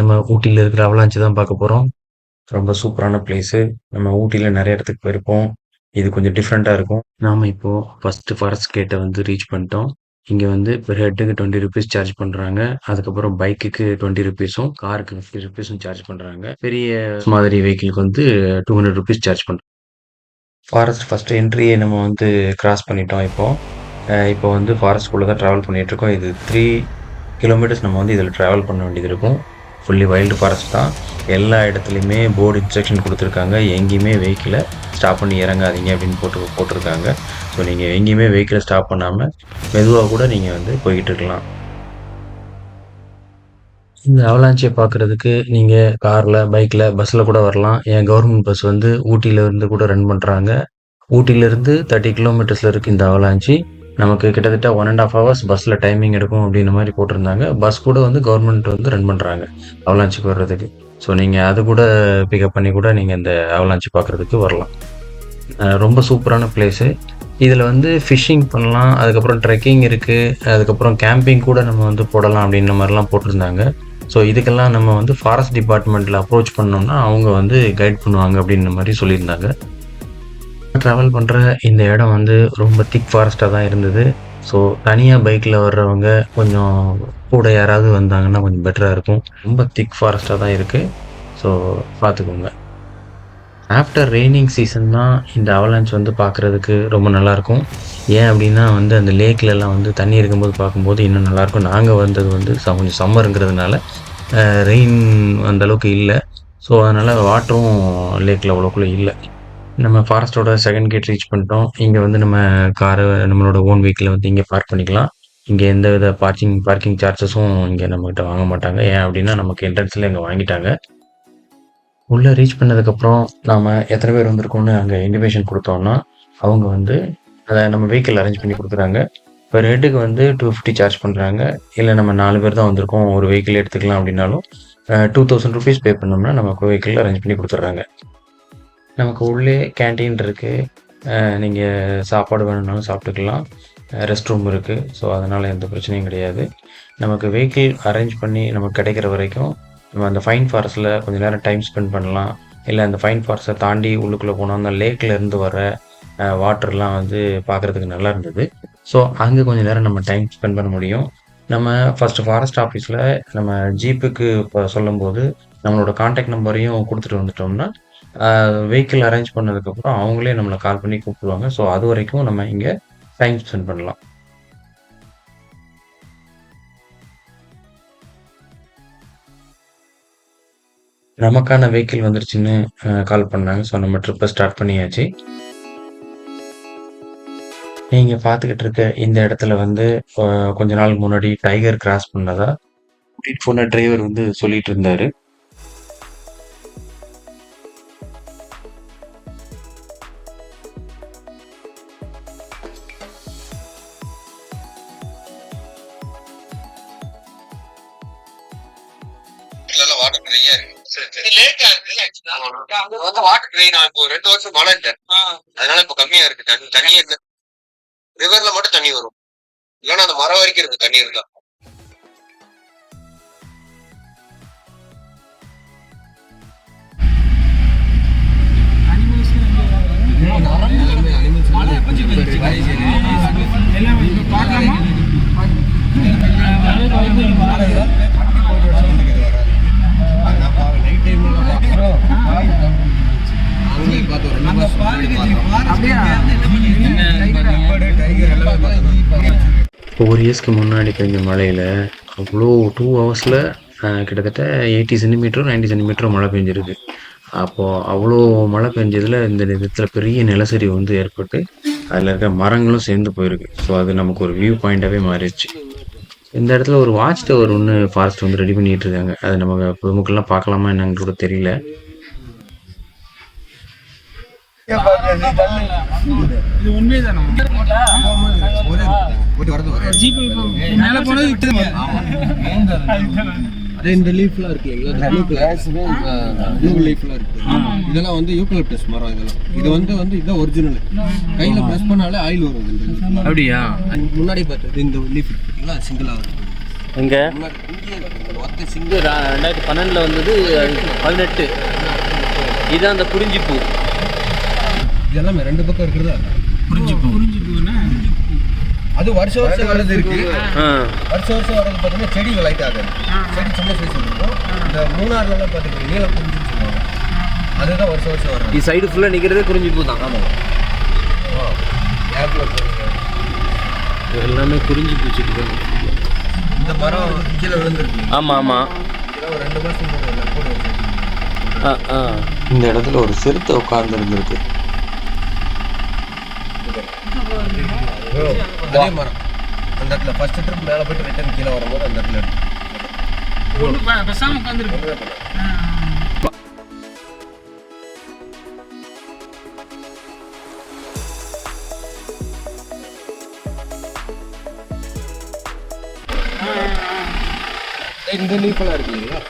நம்ம ஊட்டியில இருக்கிற அவலாஞ்சி தான் பார்க்க போறோம். ரொம்ப சூப்பரான பிளேஸு. நம்ம ஊட்டியில நெறைய இடத்துக்கு போயிருப்போம். இது கொஞ்சம் டிஃப்ரெண்ட்டா இருக்கும். நாம இப்போ ஃபர்ஸ்ட்டு ஃபாரஸ்ட் கேட்ட வந்து ரீச் பண்ணிட்டோம். இங்க வந்து பெர் ஹெட்டுக்கு ₹20 சார்ஜ் பண்றாங்க. அதுக்கப்புறம் பைக்குக்கு ₹20ம், காருக்கு ₹50ம் சார்ஜ் பண்றாங்க. பெரிய மாதிரி வெஹிக்கிள்க்கு வந்து ₹200 சார்ஜ் பண்றாங்க. ஃபாரஸ்ட் ஃபர்ஸ்ட் என்ட்ரியே நம்ம வந்து கிராஸ் பண்ணிட்டோம் இப்போ. இப்போ வந்து ஃபாரஸ்ட்குள்ள தான் டிராவல் பண்ணிட்டுருக்கோம். இது 3 கிலோமீட்டர்ஸ் நம்ம வந்து இதில் டிராவல் பண்ண வேண்டியது இருக்கும். ஃபுல்லி வைல்டு ஃபாரஸ்ட் தான். எல்லா இடத்துலையுமே போர்டு இன்ஸ்ட்ரக்ஷன் கொடுத்துருக்காங்க. எங்கேயுமே வெஹிக்கிளை ஸ்டாப் பண்ணி இறங்காதீங்க அப்படின்னு போட்டிருக்காங்க. ஸோ நீங்கள் எங்கேயுமே வெஹிக்கிளை ஸ்டாப் பண்ணாமல் மெதுவாக கூட நீங்கள் வந்து போய்கிட்டு இருக்கலாம். இந்த அவலாஞ்சியை பார்க்குறதுக்கு நீங்கள் காரில், பைக்கில், பஸ்ஸில் கூட வரலாம். ஏன் கவர்மெண்ட் பஸ் வந்து ஊட்டியிலேருந்து கூட ரன் பண்ணுறாங்க. ஊட்டியிலேருந்து 30 கிலோமீட்டர்ஸில் இருக்குது இந்த அவலாஞ்சி. நமக்கு கிட்டத்தட்ட 1.5 ஹவர்ஸ் பஸ்ஸில் டைமிங் எடுக்கும் அப்படின்ற மாதிரி போட்டிருந்தாங்க. பஸ் கூட வந்து கவர்மெண்ட் வந்து ரன் பண்ணுறாங்க அவலாஞ்சிக்கு வர்றதுக்கு. ஸோ நீங்கள் அது கூட பிக்கப் பண்ணி கூட நீங்கள் இந்த அவலாஞ்சி பார்க்குறதுக்கு வரலாம். ரொம்ப சூப்பரான பிளேஸு. இதில் வந்து ஃபிஷ்ஷிங் பண்ணலாம், அதுக்கப்புறம் ட்ரெக்கிங் இருக்குது, அதுக்கப்புறம் கேம்பிங் கூட நம்ம வந்து போடலாம் அப்படின்ற மாதிரிலாம் போட்டிருந்தாங்க. ஸோ இதுக்கெல்லாம் நம்ம வந்து ஃபாரஸ்ட் டிபார்ட்மெண்ட்டில் அப்ரோச் பண்ணோம்னா அவங்க வந்து கைட் பண்ணுவாங்க அப்படின்ற மாதிரி சொல்லியிருந்தாங்க. ட்ராவல் பண்ணுற இந்த இடம் வந்து ரொம்ப திக் ஃபாரஸ்ட்டாக தான் இருந்தது. ஸோ தனியாக பைக்கில் வர்றவங்க கொஞ்சம் கூட யாராவது வந்தாங்கன்னா கொஞ்சம் பெட்டராக இருக்கும். ரொம்ப திக் ஃபாரஸ்ட்டாக தான் இருக்குது. ஸோ பார்த்துக்கோங்க. ஆஃப்டர் ரெய்னிங் சீசன் தான் இந்த அவலாஞ்ச் வந்து பார்க்குறதுக்கு ரொம்ப நல்லாயிருக்கும். ஏன் அப்படின்னா வந்து அந்த லேக்லலாம் வந்து தண்ணி இருக்கும்போது பார்க்கும்போது இன்னும் நல்லாயிருக்கும். நாங்கள் வந்தது வந்து கொஞ்சம் சம்மருங்கிறதுனால ரெயின் அந்தளவுக்கு இல்லை. ஸோ அதனால் வாட்டரும் லேக்கில் அவ்வளோக்குள்ளே இல்லை. நம்ம ஃபாரஸ்ட்டோட செகண்ட் கேட் ரீச் பண்ணிட்டோம். இங்கே வந்து நம்ம காரை நம்மளோட ஓன் வெஹிக்கிளை வந்து இங்கே பார்க் பண்ணிக்கலாம். இங்கே எந்த வித பார்க்கிங் சார்ஜஸும் இங்கே நம்மகிட்ட வாங்க மாட்டாங்க. ஏன் அப்படின்னா நமக்கு என்ட்ரன்ஸில் இங்கே வாங்கிட்டாங்க. உள்ளே ரீச் பண்ணதுக்கப்புறம் நாம் எத்தனை பேர் வந்திருக்கோம்னு அங்கே இன்டிமேஷன் கொடுத்தோம்னா அவங்க வந்து அதை நம்ம வெஹிக்கிள் அரேஞ்ச் பண்ணி கொடுக்குறாங்க. பெர் ஹெட்டுக்கு வந்து $250 சார்ஜ் பண்ணுறாங்க. இல்லை நம்ம 4 பேர் தான் வந்திருக்கோம், ஒரு வெஹிக்கிள் எடுத்துக்கலாம் அப்படின்னாலும் ₹2000 பே பண்ணோம்னா நமக்கு வெஹிக்கிள் அரேஞ்ச் பண்ணி கொடுத்துட்றாங்க. நமக்கு உள்ளே கேன்டீன் இருக்குது. நீங்கள் சாப்பாடு வேணும்னாலும் சாப்பிட்டுக்கலாம். ரெஸ்ட் ரூம் இருக்குது. ஸோ அதனால் எந்த பிரச்சனையும் கிடையாது. நமக்கு வெஹிக்கிள் அரேஞ்ச் பண்ணி நமக்கு கிடைக்கிற வரைக்கும் நம்ம அந்த ஃபைன் ஃபாரஸ்ட்டில் கொஞ்சம் நேரம் டைம் ஸ்பெண்ட் பண்ணலாம். இல்லை அந்த ஃபைன் ஃபாரஸ்ட்டை தாண்டி உள்ளுக்குள்ளே போனால் அந்த லேக்லேருந்து வர வாட்டர்லாம் வந்து பார்க்குறதுக்கு நல்லா இருந்தது. ஸோ அங்கே கொஞ்சம் நேரம் நம்ம டைம் ஸ்பெண்ட் பண்ண முடியும். நம்ம ஃபஸ்ட்டு ஃபாரஸ்ட் ஆஃபீஸில் நம்ம ஜீப்புக்கு இப்போ சொல்லும்போது நம்மளோட கான்டாக்ட் நம்பரையும் கொடுத்துட்டு வந்துட்டோம்னா வெஹிக்கிள் அரேஞ்ச் பண்ணதுக்கப்புறம் அவங்களே நம்மளை கால் பண்ணி கூப்பிடுவாங்க. ஸோ அது வரைக்கும் நம்ம இங்கே டைம் ஸ்பெண்ட் பண்ணலாம். நமக்கான வெஹிக்கிள் வந்துருச்சுன்னு கால் பண்ணாங்க. ஸோ நம்ம ட்ரிப்பை ஸ்டார்ட் பண்ணியாச்சு. நீங்கள் பார்த்துக்கிட்டு இருக்க இந்த இடத்துல வந்து கொஞ்ச நாள் முன்னாடி டைகர் கிராஸ் பண்ணதா கூட்டிகிட்டு போன டிரைவர் வந்து சொல்லிட்டு இருந்தாரு. வாட்டர் நிறைய வாட்டர் ட்ரெயின் இப்போ 2 வருஷம் மழை இல்லை, அதனால இப்ப கம்மியா இருக்கு. தண்ணியே இல்லை. ரிவர்ல மட்டும் தண்ணி வரும், இல்லைன்னா அந்த மரம் வரைக்கும் இருக்கு தண்ணி இருந்தா. ஒரு இயர்ஸ்க்கு முன்னாடி பெஞ்ச மழையில் அவ்வளோ 2 ஹவர்ஸில் கிட்டத்தட்ட 80 சென்டிமீட்டரும் 90 சென்டிமீட்டரும் மழை பெஞ்சிருக்கு. அப்போது அவ்வளோ மழை பெஞ்சதில் இந்த இடத்துல பெரிய நிலச்சரிவு வந்து ஏற்பட்டு அதில் இருக்க மரங்களும் சேர்ந்து போயிருக்கு. ஸோ அது நமக்கு ஒரு வியூ பாயிண்டாகவே மாறிடுச்சு. இந்த இடத்துல ஒரு வாட்ச் டவர் ஒன்று ஃபாரஸ்ட் வந்து ரெடி பண்ணிகிட்டு இருக்காங்க. அது நம்ம பொதுமக்கள்லாம் பார்க்கலாமா என்னன்னு கூட தெரியல. இது உண்மைதானா? அதே இந்த லீஃப்லாம் இருக்கு இல்லைங்களா, ப்ளூ லீஃப்லாம் இருக்கு. இதெல்லாம் வந்து யூக்கலிப்டஸ் மரம். இதெல்லாம் இது வந்து இதான் ஒரிஜினல். கையில பிரஸ் பண்ணாலே ஆயில் வரும். அப்படியா? முன்னாடி பார்த்தது இந்த லீஃப் இருக்குங்களா, சிங்கிளா வரும். இங்கே இங்கே இருக்கு ஒத்த இது சிங்கிள் 2012 வந்தது, 18. இதுதான் அந்த குறிஞ்சிப்பூ. இதெல்லாம் ரெண்டு பக்கம் இருக்கிறதா குறிஞ்சிப்பூ அது வருஷம் வருஷம் வர்றது இருக்கு. ஆ வருஷம் வருஷம் வர்றது பார்த்தீங்கன்னா செடி லைட் ஆகாது, செடி சின்ன சைஸ் இருக்கும். இந்த மூணாறுலாம் பார்த்துக்கிட்டு நீல குறிஞ்சின்னு சொல்லுவாங்க, அதுதான் வருஷம் வருஷம் வர்றது. இது சைடு ஃபுல்லாக நிற்கிறது குறிஞ்சிப்பூ தான். ஆமாம், இது எல்லாமே குறிஞ்சிப்பூ செடிகள். இந்த மரம் கீழே விழுந்துருக்கு. ஆமாம் ஆமாம். இதெல்லாம் ஒரு 2 மாதத்துக்கு முன்னாடி கூட வச்சிருக்கீங்க. இந்த இடத்துல ஒரு சிறுத்தை உட்கார்ந்து இருந்திருக்கு. அதே மரம் அந்த இடத்துல ஃபர்ஸ்ட் ட்ரிப் மேலே போயிட்டு ரிட்டர்ன் கீழே வரும்போது அந்த இடத்துல இருக்கு. பெசாம உட்காந்துருக்கு. இந்த லீஃபெல்லாம் இருக்கு இல்லைங்களா,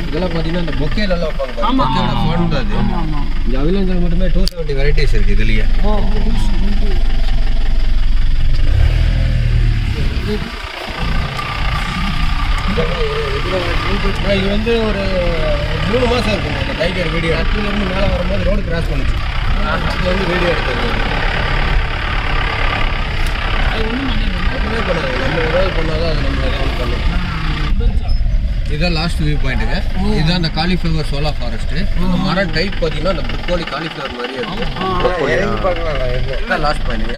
இதெல்லாம் பார்த்தீங்கன்னா இந்த பொக்கேலெல்லாம் வைப்பாங்க. பொக்கேயோட ஃபோன் தான் அது. இந்த அவிலஞ்சல் மட்டுமே 270 வெரைட்டிஸ் இருக்குது இதுலேயே. இது வந்து ஒரு 3 மாதம் இருக்குங்க. இந்த டைகர் வீடியோ கீழேருந்து மேலே வரும்போது ரோடு கிராஸ் பண்ணுச்சு, இது வந்து வீடியோ எடுத்தது. ஒன்றுமே பண்ணாது, நம்ம ஏதாவது பண்ணாதான் அது நம்ம ஏதாவது பண்ணும். இதுதான் லாஸ்ட் வியூ பாயிண்ட்டுங்க. இதுதான் அந்த காலிஃப்ளவர் சோலா ஃபாரஸ்ட்டு. அந்த மரம் டைப் பார்த்தீங்கன்னா அந்த புக்கோலி காலிஃப்ளவர் மாதிரியே இருக்கும். இதுதான் லாஸ்ட் பாயிண்ட்டுங்க.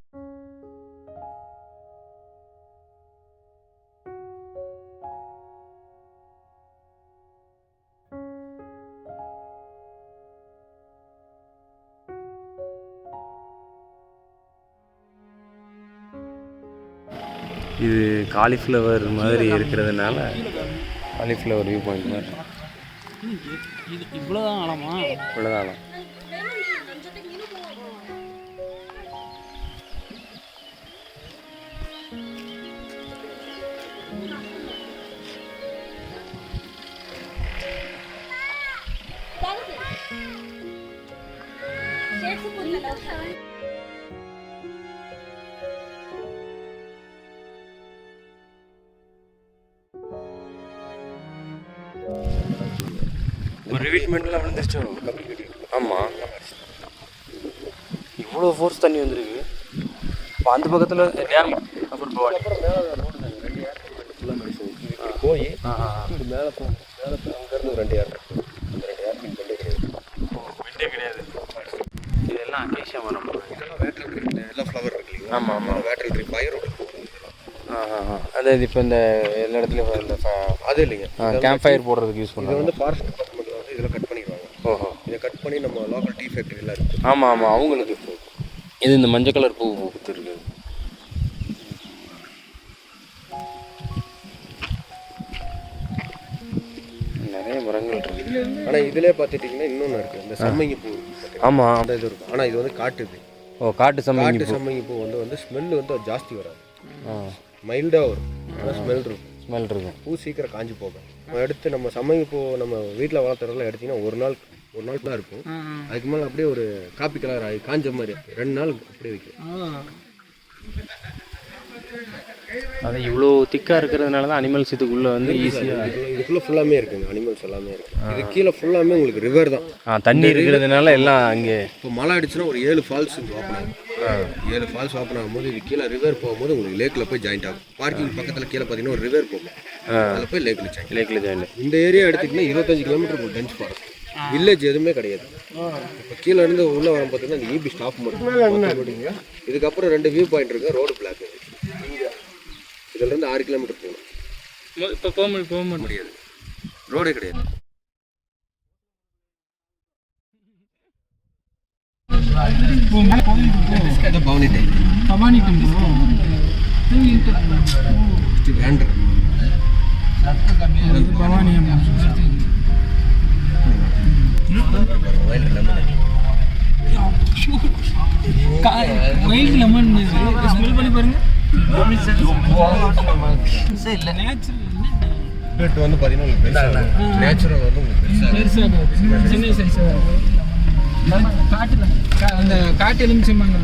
இது காலிஃப்ளவர் மாதிரி இருக்கிறதுனால காலிஃப்ளவர் வியூ பாயிண்ட் மாதிரி. இது இவ்வளோதான் ஆழமா? இவ்வளோதான் ஆழம். ஒரு ரிவீட்மெண்ட்லாம் விழுந்துருச்சு. ஆமாம், இவ்வளோ ஃபோர்ஸ் தண்ணி வந்துருக்கு. இப்போ அந்த பக்கத்தில் டேம் அப்புறம் போய் இங்கே மேலே போகும். மேலே அங்கேருந்து ஒரு 2 ஏக்கர், அந்த 2 ஏக்கர் பெண்டே கிடையாது. பெண்டே கிடையாது. இதெல்லாம் அகேஷியா மரம். இதெல்லாம் வேட்டல் ட்ரீ, எல்லாம் ஃப்ளவர் இருக்கு இல்லைங்களா. ஆமாம் ஆமாம், வேட்டல் ட்ரீ பயிர். அதாவது இப்போ இந்த எல்லா இடத்துலையும் இந்த அது இல்லைங்க, கேம்ப் ஃபயர் போடுறதுக்கு யூஸ் இதை பண்ணுவாங்க. வந்து ஃபாரஸ்ட் டிபார்ட்மெண்ட்டில் வந்து இதெல்லாம் கட் பண்ணிடுவாங்க. ஓஹோ, இதை கட் பண்ணி நம்ம லோக்கல் டீ ஃபேக்ட்ரிலாம் இருக்குது. ஆமாம் ஆமாம், அவங்களுக்கு இது இந்த மஞ்சள் கலர் பூ கொடுத்துருக்கு. நிறைய மரங்கள் இருக்கு. ஆனால் இதிலே பார்த்துட்டிங்கன்னா இன்னொன்று இருக்குது, இந்த சம்மங்கி பூ. ஆமாம், அந்த இது இருக்கும். ஆனால் இது வந்து காட்டுது. ஓ காட்டு சம்மங்கி காட்டு பூ. சம்மங்கி பூ வந்து ஸ்மெல் வந்து ஜாஸ்தி வராது, மைல்டாக வரும். ஆனால் ஸ்மெல் இருக்கும். ஸ்மெல் இருக்கும். பூ சீக்கிரம் காஞ்சி போகும். எடுத்து நம்ம சம்மங்கி பூ நம்ம வீட்டில் வளர்த்துறதுலாம் எடுத்திங்கன்னா ஒரு நாள் தான் இருக்கும். அதுக்கு மேலே அப்படியே ஒரு காப்பி கலர் ஆகி காஞ்ச மாதிரி 2 நாள் அப்படியே வைக்கும். அது இவ்வளோ திக்காக இருக்கிறதுனால தான் அனிமல்ஸ் இதுக்குள்ளே வந்து ஈஸியாக இதுக்குள்ளே ஃபுல்லாமே இருக்குங்க, அனிமல்ஸ் எல்லாமே இருக்குது. இது கீழே ஃபுல்லாமே உங்களுக்கு ரிவர் தான். தண்ணி இருக்கிறதுனால எல்லாம் அங்கே. இப்போ மழை அடிச்சுன்னா ஒரு 7 ஃபால்ஸ் ஓப்பன் ஆகும். 7 ஃபால்ஸ் ஓப்பன் ஆகும்போது இது கீழே ரிவர் போகும்போது உங்களுக்கு லேக்கில் போய் ஜாயிண்ட் ஆகும். பார்க்கிங் பக்கத்தில் கீழே பார்த்தீங்கன்னா ஒரு ரிவர் போகும், அதில் போய் லேக்கில் ஜாயின். இந்த ஏரியா எடுத்துக்கிட்டிங்கன்னா 25 கிலோமீட்டர் ஒரு டென்ஸ் ஃபாரஸ்ட், வில்லேஜ் எதுவுமே கிடையாது. இப்போ கீழே இருந்து உள்ளே வர பார்த்தீங்கன்னா அந்த ஈபி ஸ்டாப் மட்டும். இதுக்கப்புறம் 2 வியூ பாயிண்ட் இருக்குது. ரோடு பிளாக் இதுலேருந்து 6 கிலோமீட்டர் போகணும். இப்போ போக முடியாது, ரோடே கிடையாது. Bhavani time Bhavani temple wander Bhavani wild lemon smell பண்ணி பாருங்க. வந்து பார்த்தீங்கன்னா நேச்சுரல் வந்து பெருசாக சின்ன சைஸாக காட்டு அந்த காட்டு எலுமிச்சம்பாங்க.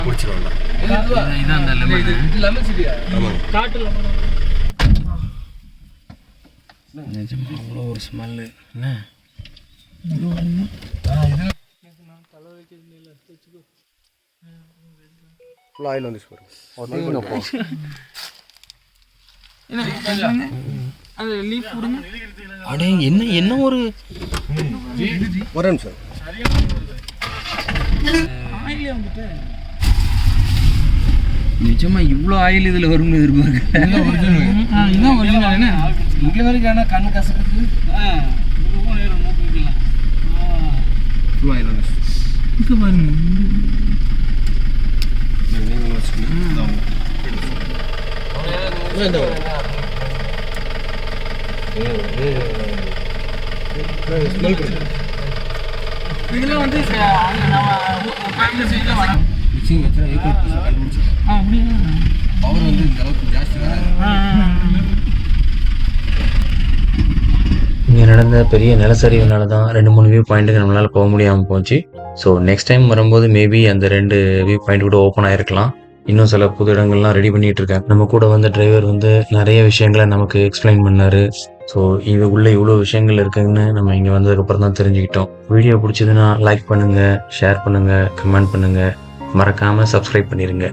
பிடிச்சிருவாங்க. இதான் அந்த லெமன் செடியா? ஆமாங்க. காட்டு லெமன். நிஜமா அவ்வளோ ஒரு ஸ்மெல்லு என்ன ஃபுல் ஆயில் வந்துச்சு பாருங்க. அது லீஃப் கொடுங்க. அடே என்ன என்ன ஒரு ஒரு நிமிஷம். ஆயிலே வந்துட்டு நிஜமா இவ்வளோ ஆயில் இதில் வரும்னு எதிர்பார்க்க. இதுதான் ஒரிஜினல் என்ன இங்கே வரைக்கும் ஆனால் கண்ணு கசக்குது. மூக்குலாம் ஃபுல் ஆயில் வந்துச்சு. இங்கே பாருங்க. நீங்களும் வச்சுக்கணும். இதெல்லாம் வந்து ஃபேமிலி சைடில் வரும். மிக்சிங் வச்சா ஈக்குவல் கண்டுபிடிச்சிடும். அப்படியா? பவர் வந்து இந்த அளவுக்கு ஜாஸ்தி வராது. இங்கே நடந்த பெரிய நிலச்சரிவுனால தான் 2-3 வியூ பாயிண்ட்டுக்கு நம்மளால் போக முடியாமல் போச்சு. ஸோ நெக்ஸ்ட் டைம் வரும்போது மேபி அந்த 2 வியூ பாயிண்ட் கூட ஓப்பன் ஆகிருக்கலாம். இன்னும் சில புது இடங்கள்லாம் ரெடி பண்ணிகிட்டு இருக்கேன். நம்ம கூட வந்த டிரைவர் வந்து நிறைய விஷயங்களை நமக்கு எக்ஸ்பிளைன் பண்ணார். ஸோ இது உள்ள இவ்வளோ விஷயங்கள் இருக்குதுன்னு நம்ம இங்கே வந்ததுக்கப்புறம் தான் தெரிஞ்சுக்கிட்டோம். வீடியோ பிடிச்சதுன்னா லைக் பண்ணுங்கள், ஷேர் பண்ணுங்கள், கமெண்ட் பண்ணுங்கள், மறக்காமல் சப்ஸ்கிரைப் பண்ணிடுங்க.